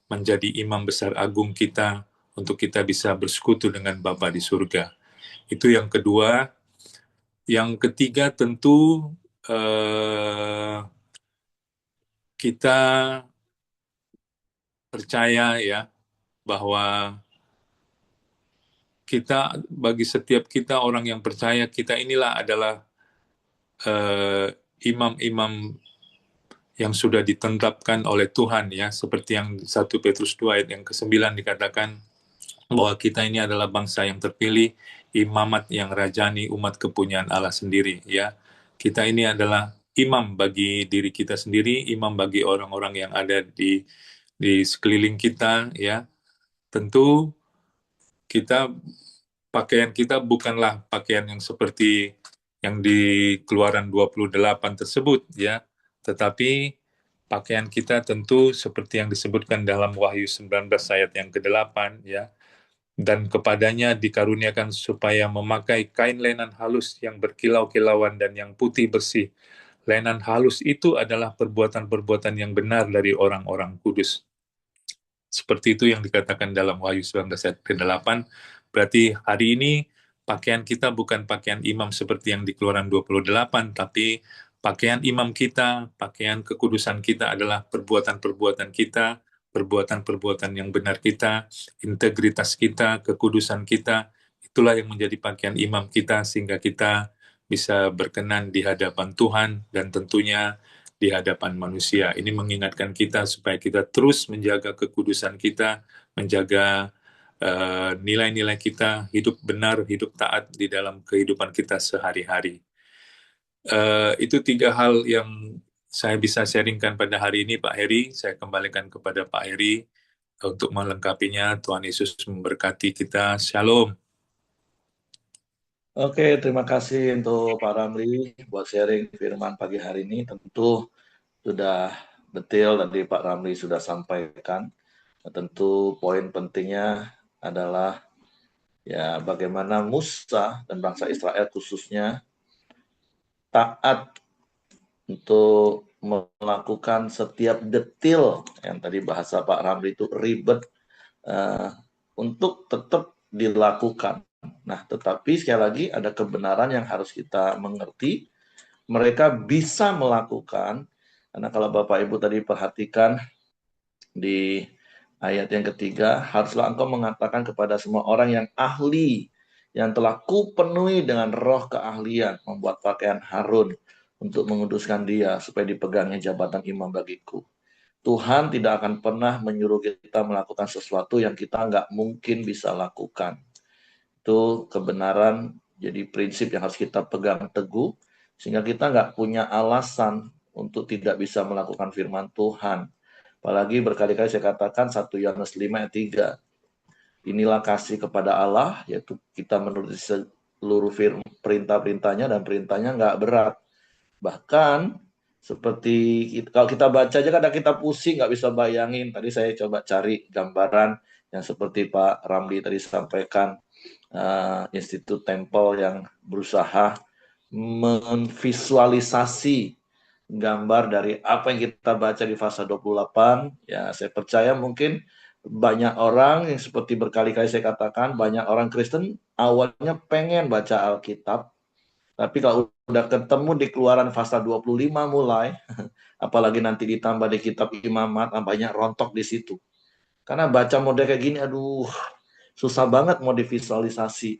S2: menjadi imam besar agung kita untuk kita bisa bersekutu dengan Bapa di surga. Itu yang kedua. Yang ketiga tentu kita percaya, ya, bahwa bagi setiap kita orang yang percaya, kita inilah adalah imam-imam yang sudah ditetapkan oleh Tuhan, ya, seperti yang 1 Petrus 2 ayat yang ke-9 dikatakan bahwa kita ini adalah bangsa yang terpilih, imamat yang rajani, umat kepunyaan Allah sendiri, ya. Kita ini adalah imam bagi diri kita sendiri, imam bagi orang-orang yang ada di sekeliling kita, ya. Tentu kita pakaian kita bukanlah pakaian yang seperti yang di Keluaran 28 tersebut, ya. Tetapi pakaian kita tentu seperti yang disebutkan dalam Wahyu 19 ayat yang ke-8, ya. Dan kepadanya dikaruniakan supaya memakai kain lenan halus yang berkilau-kilauan dan yang putih bersih. Lenan halus itu adalah perbuatan-perbuatan yang benar dari orang-orang kudus. Seperti itu yang dikatakan dalam Wahyu 19 ayat ke-8. Berarti hari ini pakaian kita bukan pakaian imam seperti yang di Keluaran 28, tapi pakaian imam kita, pakaian kekudusan kita adalah perbuatan-perbuatan kita, perbuatan-perbuatan yang benar kita, integritas kita, kekudusan kita. Itulah yang menjadi pakaian imam kita, sehingga kita bisa berkenan di hadapan Tuhan, dan tentunya di hadapan manusia. Ini mengingatkan kita supaya kita terus menjaga kekudusan kita, menjaga nilai-nilai kita, hidup benar, hidup taat di dalam kehidupan kita sehari-hari. Itu 3 hal yang saya bisa sharingkan pada hari ini, Pak Heri. Saya kembalikan kepada Pak Heri untuk melengkapinya. Tuhan Yesus memberkati kita. Shalom.
S1: Oke, terima kasih untuk Pak Ramli buat sharing firman pagi hari ini. Tentu sudah detail tadi Pak Ramli sudah sampaikan. Tentu poin pentingnya adalah ya bagaimana Musa dan bangsa Israel khususnya taat untuk melakukan setiap detail yang tadi bahasa Pak Ramli itu ribet untuk tetap dilakukan. Nah, tetapi sekali lagi ada kebenaran yang harus kita mengerti. Mereka bisa melakukan, karena kalau Bapak Ibu tadi perhatikan di ayat yang ketiga, haruslah engkau mengatakan kepada semua orang yang ahli, yang telah kupenuhi dengan roh keahlian, membuat pakaian Harun untuk menguduskan dia, supaya dipegangnya jabatan imam bagiku. Tuhan tidak akan pernah menyuruh kita melakukan sesuatu yang kita nggak mungkin bisa lakukan. Itu kebenaran, jadi prinsip yang harus kita pegang teguh, sehingga kita nggak punya alasan untuk tidak bisa melakukan firman Tuhan. Apalagi berkali-kali saya katakan 1 Yohanes 5 ayat 3. Inilah kasih kepada Allah, yaitu kita menuruti seluruh perintah-perintahnya, dan perintahnya nggak berat. Bahkan seperti kalau kita baca aja kadang kita pusing, nggak bisa bayangin. Tadi saya coba cari gambaran yang seperti Pak Ramli tadi sampaikan, Institut Temple yang berusaha memvisualisasi gambar dari apa yang kita baca di pasal 28. Ya, saya percaya mungkin banyak orang yang seperti berkali-kali saya katakan, banyak orang Kristen awalnya pengen baca Alkitab, tapi kalau udah ketemu di Keluaran pasal 25 mulai, apalagi nanti ditambah di kitab Imamat, banyak rontok di situ. Karena baca model kayak gini, aduh, susah banget mau divisualisasi.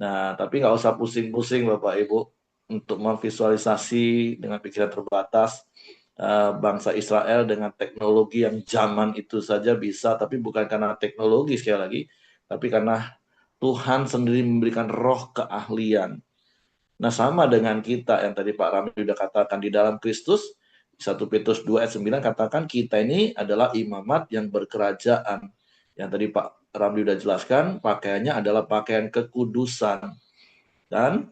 S1: Nah, tapi nggak usah pusing-pusing Bapak Ibu untuk memvisualisasi dengan pikiran terbatas. Bangsa Israel dengan teknologi yang zaman itu saja bisa, tapi bukan karena teknologi sekali lagi, tapi karena Tuhan sendiri memberikan roh keahlian. Nah, sama dengan kita yang tadi Pak Rami sudah katakan di dalam Kristus, 1 Petrus 2 ayat 9 katakan kita ini adalah imamat yang berkerajaan. Yang tadi Pak Ramli sudah jelaskan, pakaiannya adalah pakaian kekudusan. Dan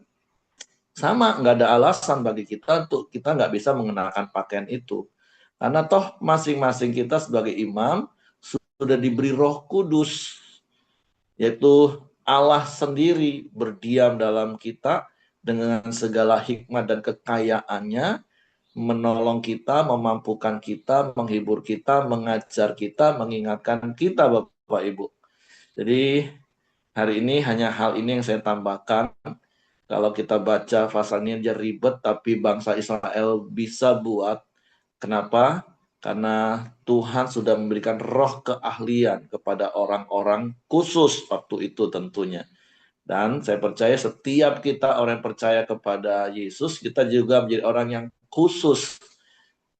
S1: sama, nggak ada alasan bagi kita untuk kita nggak bisa mengenakan pakaian itu. Karena toh masing-masing kita sebagai imam sudah diberi Roh Kudus, yaitu Allah sendiri berdiam dalam kita dengan segala hikmat dan kekayaannya, menolong kita, memampukan kita, menghibur kita, mengajar kita, mengingatkan kita Bapak Ibu. Jadi hari ini hanya hal ini yang saya tambahkan. Kalau kita baca pasalnya aja ribet, tapi bangsa Israel bisa buat. Kenapa? Karena Tuhan sudah memberikan roh keahlian kepada orang-orang khusus waktu itu tentunya. Dan saya percaya setiap kita orang yang percaya kepada Yesus, kita juga menjadi orang yang khusus.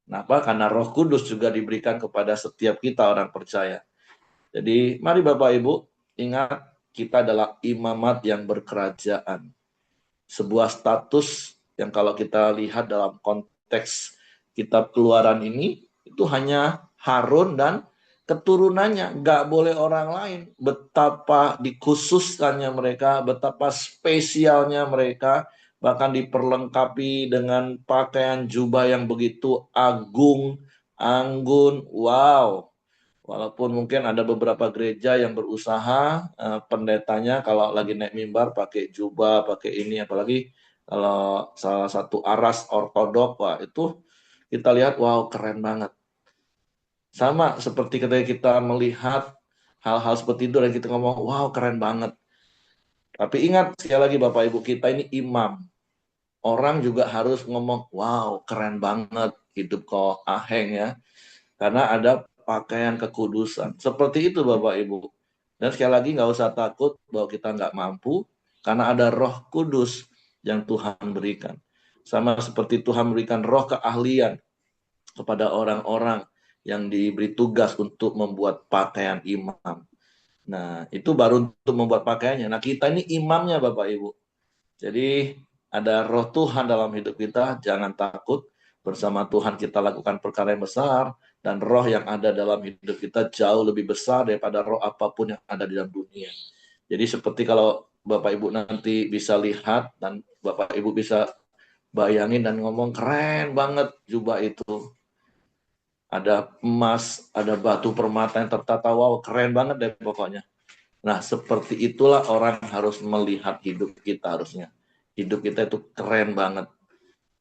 S1: Kenapa? Karena Roh Kudus juga diberikan kepada setiap kita orang percaya. Jadi mari Bapak Ibu, ingat kita adalah imamat yang berkerajaan. Sebuah status yang kalau kita lihat dalam konteks kitab Keluaran ini, itu hanya Harun dan keturunannya, nggak boleh orang lain. Betapa dikhususkannya mereka, betapa spesialnya mereka, bahkan diperlengkapi dengan pakaian jubah yang begitu agung, anggun, wow. Walaupun mungkin ada beberapa gereja yang berusaha pendetanya kalau lagi naik mimbar pakai jubah, pakai ini, apalagi kalau salah satu aras ortodok, wah itu kita lihat, wow keren banget. Sama seperti ketika kita melihat hal-hal seperti itu dan kita ngomong, wow keren banget. Tapi ingat sekali lagi Bapak Ibu, kita ini imam. Orang juga harus ngomong, wow keren banget, hidup kok aheng ya. Karena ada pakaian kekudusan. Seperti itu Bapak Ibu. Dan sekali lagi nggak usah takut bahwa kita nggak mampu, karena ada Roh Kudus yang Tuhan berikan. Sama seperti Tuhan memberikan roh keahlian kepada orang-orang yang diberi tugas untuk membuat pakaian imam. Nah, itu baru untuk membuat pakaiannya. Nah, kita ini imamnya Bapak Ibu. Jadi ada roh Tuhan dalam hidup kita, jangan takut. Bersama Tuhan kita lakukan perkara yang besar, dan roh yang ada dalam hidup kita jauh lebih besar daripada roh apapun yang ada di dalam dunia. Jadi seperti kalau Bapak Ibu nanti bisa lihat dan Bapak Ibu bisa bayangin dan ngomong, keren banget jubah itu. Ada emas, ada batu permata yang tertata, wow keren banget deh pokoknya. Nah seperti itulah orang harus melihat hidup kita harusnya. Hidup kita itu keren banget.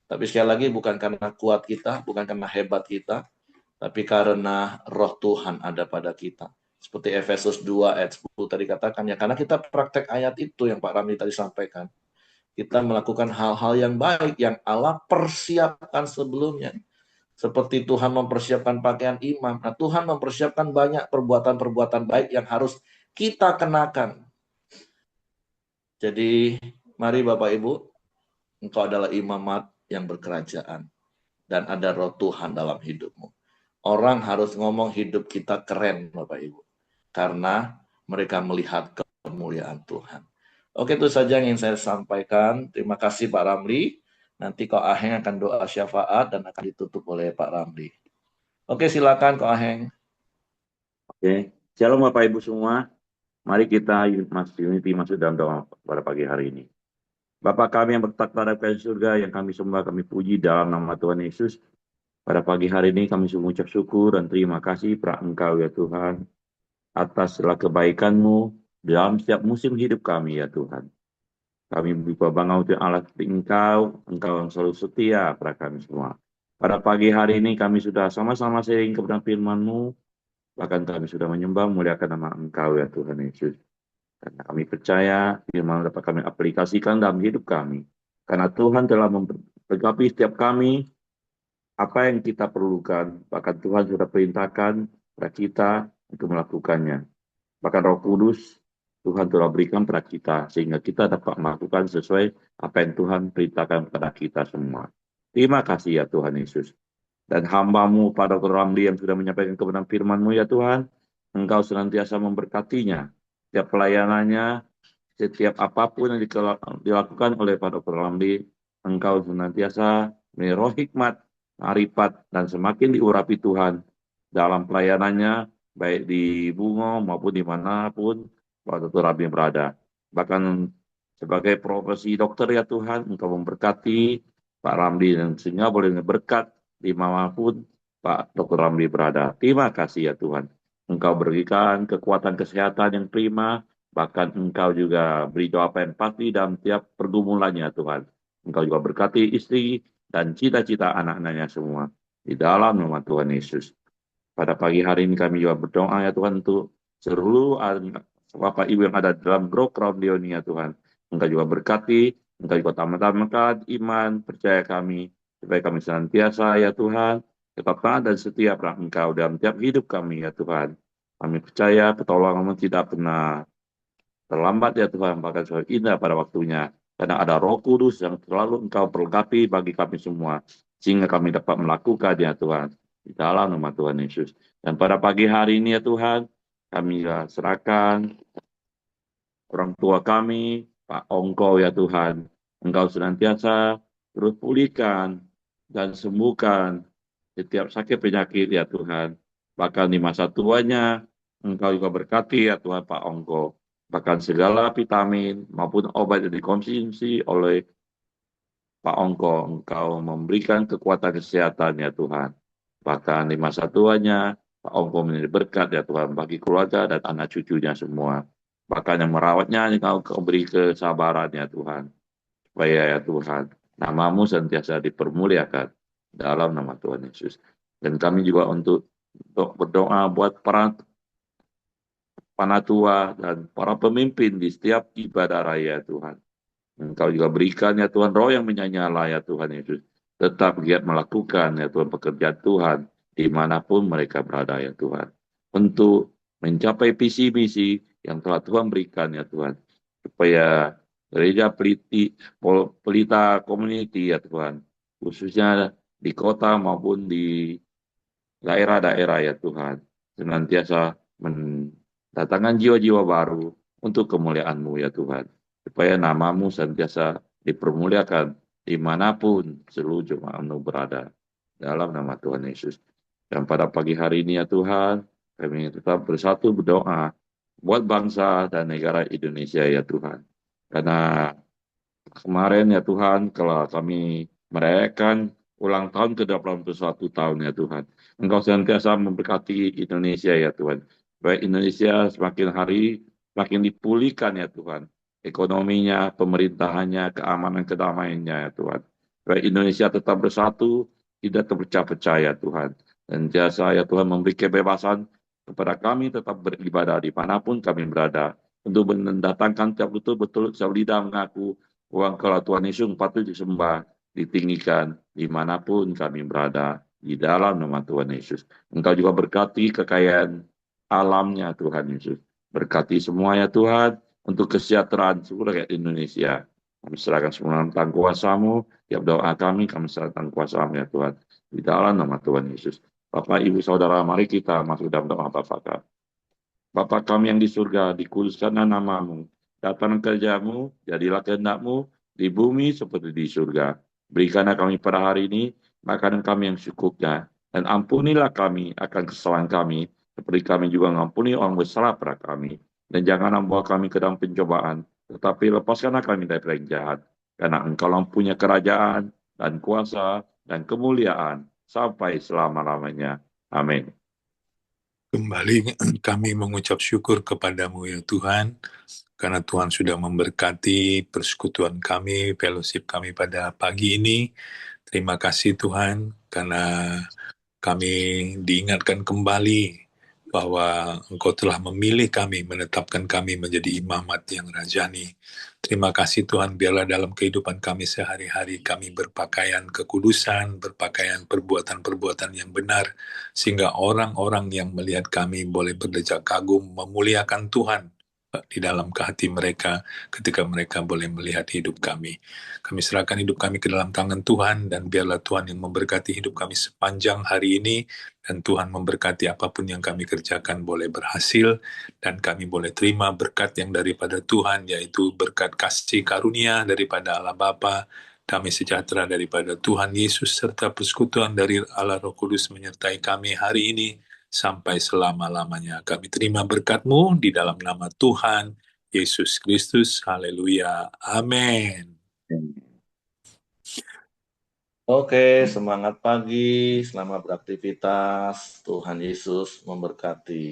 S1: Tapi sekali lagi bukan karena kuat kita, bukan karena hebat kita, tapi karena roh Tuhan ada pada kita. Seperti Efesus 2 ayat 10 tadi katakan, ya karena kita praktek ayat itu yang Pak Ramli tadi sampaikan. Kita melakukan hal-hal yang baik yang Allah persiapkan sebelumnya. Seperti Tuhan mempersiapkan pakaian imam. Nah, Tuhan mempersiapkan banyak perbuatan-perbuatan baik yang harus kita kenakan. Jadi, mari Bapak Ibu, engkau adalah imamat yang berkerajaan. Dan ada roh Tuhan dalam hidupmu. Orang harus ngomong hidup kita keren, Bapak Ibu. Karena mereka melihat kemuliaan Tuhan. Oke, itu saja yang ingin saya sampaikan. Terima kasih Pak Ramli. Nanti Kok Aheng akan doa syafaat dan akan ditutup oleh Pak Ramli. Oke, silakan Kok Aheng.
S3: Oke, Shalom Bapak Ibu semua. Mari kita unity masuk dalam doa pada pagi hari ini. Bapa kami yang bertakhta di surga, yang kami sembah, kami puji dalam nama Tuhan Yesus. Pada pagi hari ini kami mengucap syukur dan terima kasih pada Engkau ya Tuhan, atas segala kebaikan-Mu dalam setiap musim hidup kami ya Tuhan. Kami berbangga untuk Allah seperti Engkau yang selalu setia pada kami semua. Pada pagi hari ini kami sudah sama-sama sering kebenaran firman-Mu, bahkan kami sudah menyembah memuliakan nama Engkau ya Tuhan Yesus. Karena kami percaya firman dapat kami aplikasikan dalam hidup kami. Karena Tuhan telah memperlengkapi setiap kami apa yang kita perlukan. Bahkan Tuhan sudah perintahkan kepada kita untuk melakukannya. Bahkan Roh Kudus Tuhan telah berikan kepada kita sehingga kita dapat melakukan sesuai apa yang Tuhan perintahkan kepada kita semua. Terima kasih ya Tuhan Yesus. Dan hamba-Mu pada Dr. Ramli yang sudah menyampaikan kebenaran firman-Mu ya Tuhan, Engkau senantiasa memberkatinya. Setiap pelayanannya, setiap apapun yang dilakukan oleh Pak Dr. Ramli, Engkau senantiasa memberi roh hikmat, marifat, dan semakin diurapi Tuhan dalam pelayanannya, baik di Bungo maupun dimanapun Pak Dr. Ramli berada. Bahkan sebagai profesi dokter ya Tuhan, Engkau memberkati Pak Ramli dan sehingga boleh berkat dimanapun Pak Dr. Ramli berada. Terima kasih ya Tuhan. Engkau berikan kekuatan kesehatan yang prima, bahkan Engkau juga beri jawaban pasti dalam tiap pergumulannya Tuhan. Engkau juga berkati istri dan cita-cita anak-anaknya semua. Di dalam nama Tuhan Yesus. Pada pagi hari ini kami juga berdoa ya Tuhan untuk seluruh Bapak Ibu yang ada dalam grup Radio ini ya Tuhan. Engkau juga berkati, Engkau juga tambahkan iman, percaya kami, supaya kami senantiasa ya Tuhan, tetap taat dan setia pada Engkau dalam tiap hidup kami ya Tuhan. Kami percaya pertolongan-Mu tidak pernah terlambat ya Tuhan, bahkan selalu indah pada waktunya. Karena ada Roh Kudus yang selalu Engkau perlengkapi bagi kami semua, sehingga kami dapat melakukan ya Tuhan, di dalam nama Tuhan Yesus. Dan pada pagi hari ini ya Tuhan, kami serahkan orang tua kami, Pak Ongko ya Tuhan. Engkau senantiasa terus pulihkan dan sembuhkan setiap sakit penyakit ya Tuhan. Bahkan di masa tuanya, Engkau juga berkati ya Tuhan Pak Ongko. Bahkan segala vitamin maupun obat yang dikonsumsi oleh Pak Ongko, Engkau memberikan kekuatan kesehatan ya Tuhan. Bahkan di masa tuanya, Pak Ongko menjadi berkat ya Tuhan bagi keluarga dan anak cucunya semua. Bahkan yang merawatnya, Engkau beri kesabaran ya Tuhan. Supaya ya Tuhan, nama-Mu senantiasa dipermuliakan dalam nama Tuhan Yesus. Dan kami juga untuk berdoa buat para panatua dan para pemimpin di setiap ibadah raya Tuhan. Engkau juga berikan ya Tuhan roh yang menyala ya Tuhan Yesus. Tetap giat melakukan ya Tuhan pekerjaan Tuhan dimanapun mereka berada ya Tuhan. Untuk mencapai visi misi yang telah Tuhan berikan ya Tuhan. Supaya gereja Pelita Community ya Tuhan. Khususnya di kota maupun di daerah-daerah ya Tuhan. Senantiasa mendatangkan jiwa-jiwa baru untuk kemuliaan-Mu ya Tuhan. Supaya nama-Mu senantiasa dipermuliakan dimanapun seluruh jemaat-Mu berada. Dalam nama Tuhan Yesus. Dan pada pagi hari ini ya Tuhan, kami tetap bersatu berdoa buat bangsa dan negara Indonesia ya Tuhan. Karena kemarin ya Tuhan, kalau kami merayakan ulang tahun ke-81 tahun ya Tuhan. Engkau senantiasa memberkati Indonesia ya Tuhan. Baik Indonesia semakin hari semakin dipulihkan ya Tuhan. Ekonominya, pemerintahannya, keamanan, kedamaiannya ya Tuhan. Baik Indonesia tetap bersatu, tidak terpecah-pecah ya Tuhan. Dan jasa ya Tuhan memberi kebebasan kepada kami tetap beribadah dimanapun kami berada. Untuk mendatangkan tiap betul-betul setiap lidah mengaku uang kalau Tuhan Yesus patut disembah, ditinggikan dimanapun kami berada di dalam nama Tuhan Yesus. Engkau juga berkati kekayaan alamnya Tuhan Yesus. Berkati semua ya Tuhan untuk kesejahteraan seluruh rakyat Indonesia. Kami serahkan semua tentang kuasa-Mu, tiap doa kami serahkan kuasa-Mu ya Tuhan. Di dalam nama Tuhan Yesus. Bapak, Ibu, Saudara, mari kita masuk dalam doa Bapak. Bapa kami yang di surga, dikuduskanlah nama-Mu. Datang kerja-Mu, jadilah kehendak-Mu di bumi seperti di surga. Berikanlah kami pada hari ini makanan kami yang secukupnya, dan ampunilah kami akan kesalahan kami, seperti kami juga mengampuni orang bersalah pada kami. Dan janganlah membawa kami ke dalam pencobaan, tetapi lepaskanlah kami dari yang jahat. Karena Engkau punya kerajaan, dan kuasa, dan kemuliaan, sampai selama-lamanya. Amin.
S2: Kembali kami mengucap syukur kepadamu ya Tuhan, karena Tuhan sudah memberkati persekutuan kami, fellowship kami pada pagi ini. Terima kasih Tuhan, karena kami diingatkan kembali bahwa Engkau telah memilih kami, menetapkan kami menjadi imamat yang rajani. Terima kasih Tuhan, biarlah dalam kehidupan kami sehari-hari kami berpakaian kekudusan, berpakaian perbuatan-perbuatan yang benar, sehingga orang-orang yang melihat kami boleh berdecak kagum, memuliakan Tuhan di dalam hati mereka ketika mereka boleh melihat hidup kami. Kami serahkan hidup kami ke dalam tangan Tuhan, dan biarlah Tuhan yang memberkati hidup kami sepanjang hari ini, dan Tuhan memberkati apapun yang kami kerjakan boleh berhasil, dan kami boleh terima berkat yang daripada Tuhan, yaitu berkat kasih karunia daripada Allah Bapa, damai sejahtera daripada Tuhan Yesus, serta persekutuan dari Allah Roh Kudus menyertai kami hari ini, sampai selama-lamanya. Kami terima berkat-Mu di dalam nama Tuhan Yesus Kristus. Haleluya. Amin.
S1: Oke, semangat pagi, selamat beraktivitas. Tuhan Yesus memberkati.